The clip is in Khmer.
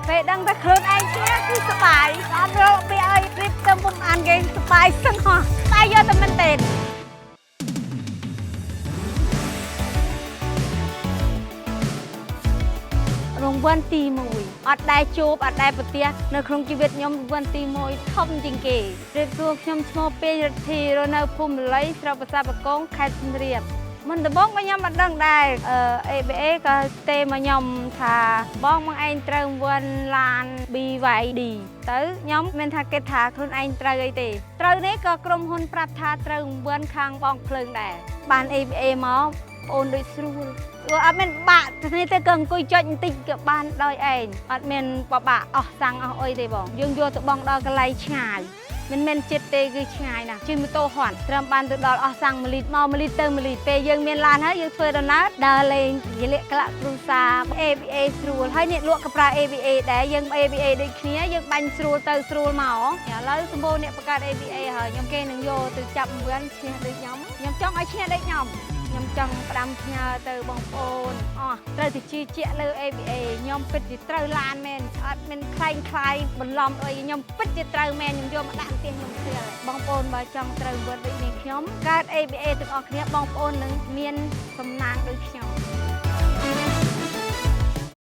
ពេលដឹងតែខ្លួនឯងឈ្នះគឺសប្បាយអត់រកពេលឲ្យរៀបចំពុំអានគេសប្បាយសឹងហោះតែយកតែមែនទេរង្វាន់ទី1អត់ដែលជួបអត់ដែលប្រទះនៅក្នុងជីវិតខ្ញុំរង្វាន់ទី1ធំជាងគេរៀបសួរខ្ញុំឈ្មោះពេញរិទ្ធីរស់នៅភូមិលីស្រុកប្រាសាទបកងខេត្តសៀមរាបមិនដំបងខ្ញុំអត់ដឹងដែរ ABA ក៏ទេមកខ្ញុំថាបងមកឯងត្រូវរង្វាន់ឡាន BYD ទៅខ្ញុំមិនថាគេថាខ្លួនឯងត្រូវអីទេត្រូវនេះក៏ក្រុមហ៊ុនប្រាប់ថាត្រូវរង្វាន់ខាងបងភ្លើងដែរបាន ABA មកអូនដូចស្រួលអត់មានបាក់ទេទៅក៏អង្គុយចុចបន្តិចក៏បានដោយឯងអត់មានបបាក់អស់សាំងអស់អុយទេបងយើងយកទៅបងដល់កន្លែងឆ្ងាយមិនមែនចិត្តទេគឺឆ្ងាយណាស់ជិះម៉ូតូហន់ត្រឹមបានទៅដល់អស់សាំង1លីត្រមក1លីត្រទៅ1លីត្រពេលយើងមានឡានហើយយើងធ្វើដំណើរដើរលេងនិយាយក្លាក់គ្រូសា ABA ស្រួលហើយអ្នកលក់ក៏ប្រើ ABA ដែរយើង ABA ដូចគ្នាយើងបាញ់ស្រួលទៅស្រួលមកឥឡូវសម្បូរអ្នកបង្កើត ABA ហើយខ្ញុំគេនឹងយកទៅចាប់រង្វាន់ឈ្នះដូចខ្ញុំចង់ឲ្យឈ្នះដូចខ្ញុំចង់ផ្ដាំផ្ញើទៅបងប្អូនត្រូវទៅជឿជាក់លើ ABA ខ្ញុំពិតជាត្រូវឡានមែនអត់មានខ្លែងខ្លាយបន្លំអីខ្ញុំពិតជាត្រូវមែនខ្ញុំយកមកដាក់ផ្ទះខ្ញុំស្គាល់បងប្អូនបើចង់ត្រូវវត្តដូចនេះខ្ញុំកើត ABA ទាំងអស់គ្នាបងប្អូននឹងមានសំណាងដូចខ្ញុំ